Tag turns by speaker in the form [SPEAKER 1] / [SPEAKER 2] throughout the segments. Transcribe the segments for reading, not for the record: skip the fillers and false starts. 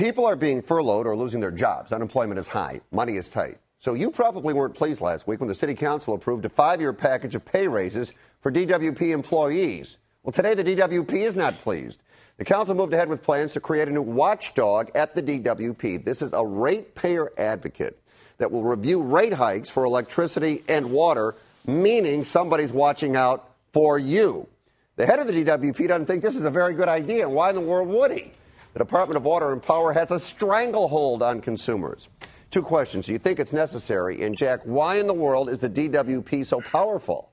[SPEAKER 1] People are being furloughed or losing their jobs. Unemployment is high. Money is tight. So you probably weren't pleased last week when the city council approved a 5-year package of pay raises for DWP employees. Well, today the DWP is not pleased. The council moved ahead with plans to create a new watchdog at the DWP. This is a ratepayer advocate that will review rate hikes for electricity and water, meaning somebody's watching out for you. The head of the DWP doesn't think this is a very good idea, and why in the world would he? The Department of Water and Power has a stranglehold on consumers. 2 questions. Do you think it's necessary? And, Jack, why in the world is the DWP so powerful?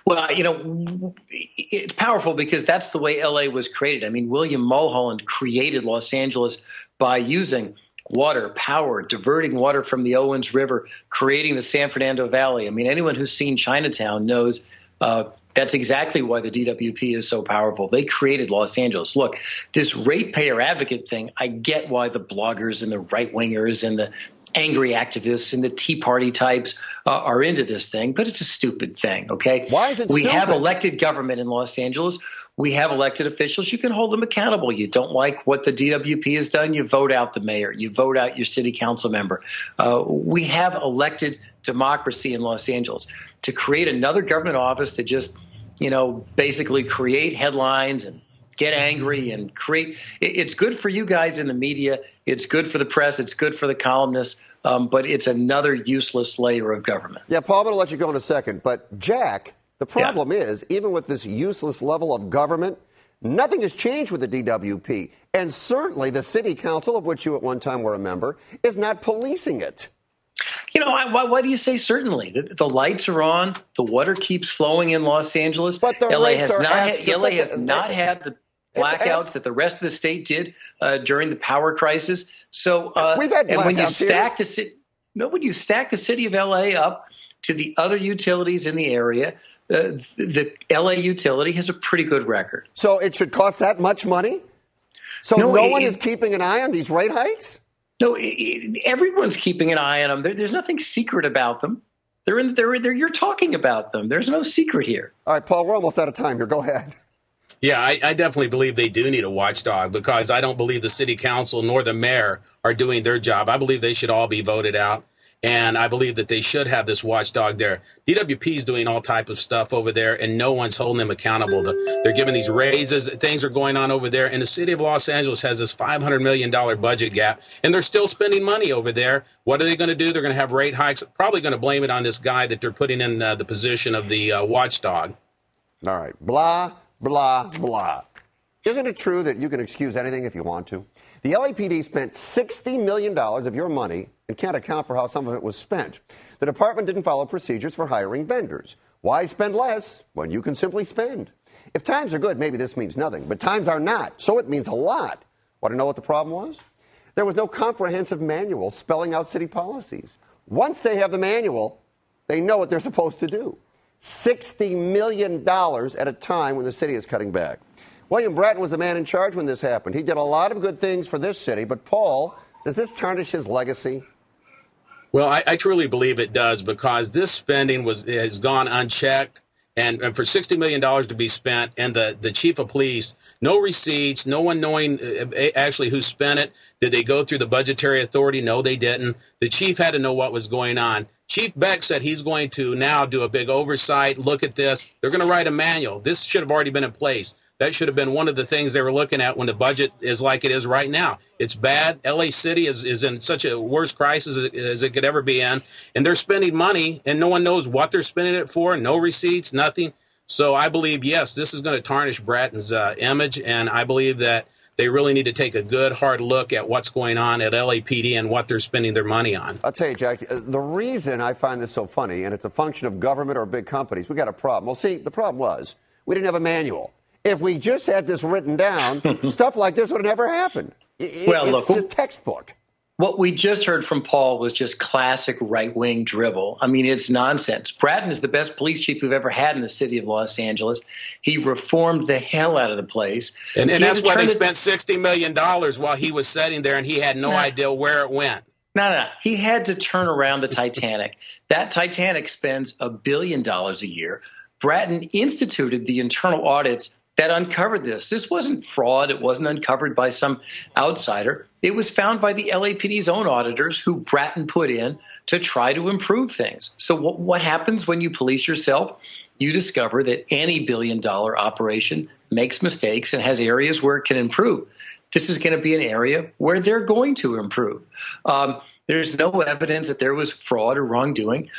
[SPEAKER 2] Well, it's powerful because that's the way L.A. was created. I mean, William Mulholland created Los Angeles by using water, power, diverting water from the Owens River, creating the San Fernando Valley. I mean, anyone who's seen Chinatown knows that's exactly why the DWP is so powerful. They created Los Angeles. Look, this ratepayer advocate thing, I get why the bloggers and the right-wingers and the angry activists and the Tea Party types are into this thing, but it's a stupid thing, okay?
[SPEAKER 1] Why is it
[SPEAKER 2] We
[SPEAKER 1] stupid?
[SPEAKER 2] have elected government in Los Angeles. We have elected officials. You can hold them accountable. You don't like what the DWP has done, you vote out the mayor. You vote out your city council member. We have elected democracy in Los Angeles. To create another government office to just, basically create headlines and get angry and create – it's good for you guys in the media. It's good for the press. It's good for the columnists. But it's another useless layer of government.
[SPEAKER 1] Yeah, Paul, I'm going to let you go in a second. But, Jack, the problem is, even with this useless level of government, nothing has changed with the DWP. And certainly the city council, of which you at one time were a member, is not policing it.
[SPEAKER 2] Why do you say certainly? The lights are on. The water keeps flowing in Los Angeles.
[SPEAKER 1] But the
[SPEAKER 2] LA
[SPEAKER 1] rates
[SPEAKER 2] has
[SPEAKER 1] are
[SPEAKER 2] LA has not had the blackouts that the rest of the state did during the power crisis. So
[SPEAKER 1] we've had blackouts
[SPEAKER 2] when you stack the city of LA up to the other utilities in the area, the LA utility has a pretty good record.
[SPEAKER 1] So it should cost that much money? So no one is keeping an eye on these rate hikes?
[SPEAKER 2] No, everyone's keeping an eye on them. There's nothing secret about them. You're talking about them. There's no secret here.
[SPEAKER 1] All right, Paul, we're almost out of time here. Go ahead.
[SPEAKER 3] Yeah, I definitely believe they do need a watchdog because I don't believe the city council nor the mayor are doing their job. I believe they should all be voted out. And I believe that they should have this watchdog there. DWP is doing all type of stuff over there, and no one's holding them accountable. They're giving these raises. Things are going on over there. And the city of Los Angeles has this $500 million budget gap, and they're still spending money over there. What are they going to do? They're going to have rate hikes. Probably going to blame it on this guy that they're putting in the position of the watchdog.
[SPEAKER 1] All right. Blah, blah, blah. Isn't it true that you can excuse anything if you want to? The LAPD spent $60 million of your money and can't account for how some of it was spent. The department didn't follow procedures for hiring vendors. Why spend less when you can simply spend? If times are good, maybe this means nothing, but times are not, so it means a lot. Want to know what the problem was? There was no comprehensive manual spelling out city policies. Once they have the manual, they know what they're supposed to do. $60 million at a time when the city is cutting back. William Bratton was the man in charge when this happened. He did a lot of good things for this city, but Paul, does this tarnish his legacy?
[SPEAKER 3] Well, I truly believe it does because this spending has gone unchecked. And for $60 million to be spent, and the chief of police, no receipts, no one knowing actually who spent it. Did they go through the budgetary authority? No, they didn't. The chief had to know what was going on. Chief Beck said he's going to now do a big oversight, look at this. They're going to write a manual. This should have already been in place. That should have been one of the things they were looking at when the budget is like it is right now. It's bad. L.A. City is in such a worse crisis as it could ever be in. And they're spending money, and no one knows what they're spending it for. No receipts, nothing. So I believe, yes, this is going to tarnish Bratton's image, and I believe that they really need to take a good, hard look at what's going on at LAPD and what they're spending their money on.
[SPEAKER 1] I'll tell you, Jack, the reason I find this so funny, and it's a function of government or big companies, we got a problem. Well, see, the problem was we didn't have a manual. If we just had this written down, stuff like this would have never happened. It's just textbook.
[SPEAKER 2] What we just heard from Paul was just classic right-wing dribble. I mean, it's nonsense. Bratton is the best police chief we've ever had in the city of Los Angeles. He reformed the hell out of the place.
[SPEAKER 3] And that's why they spent $60 million while he was sitting there, and he had no idea where it went.
[SPEAKER 2] No. He had to turn around the Titanic. That Titanic spends $1 billion a year. Bratton instituted the internal audits that uncovered this. This wasn't fraud. It wasn't uncovered by some outsider. It was found by the LAPD's own auditors who Bratton put in to try to improve things. So what happens when you police yourself? You discover that any billion-dollar operation makes mistakes and has areas where it can improve. This is going to be an area where they're going to improve. There's no evidence that there was fraud or wrongdoing.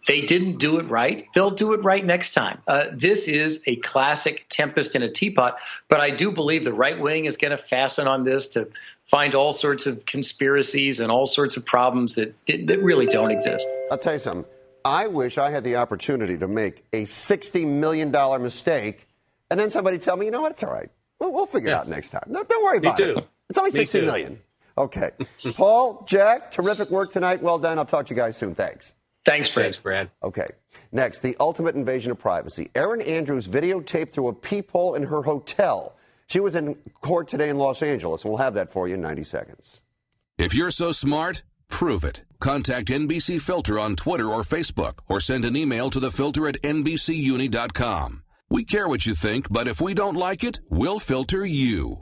[SPEAKER 2] They didn't do it right. They'll do it right next time. This is a classic tempest in a teapot, but I do believe the right wing is going to fasten on this to find all sorts of conspiracies and all sorts of problems that really don't exist.
[SPEAKER 1] I'll tell you something. I wish I had the opportunity to make a $60 million mistake and then somebody tell me, you know what, it's all right. We'll figure it out next time. No, don't worry about it. It's only $60 million. Okay. Paul, Jack, terrific work tonight. Well done. I'll talk to you guys soon. Thanks.
[SPEAKER 2] Thanks, Fred.
[SPEAKER 3] Thanks, Brad.
[SPEAKER 1] Okay. Next, the ultimate invasion of privacy. Erin Andrews videotaped through a peephole in her hotel. She was in court today in Los Angeles, and we'll have that for you in 90 seconds.
[SPEAKER 4] If you're so smart, prove it. Contact NBC Filter on Twitter or Facebook, or send an email to thefilter@nbcuni.com. We care what you think, but if we don't like it, we'll filter you.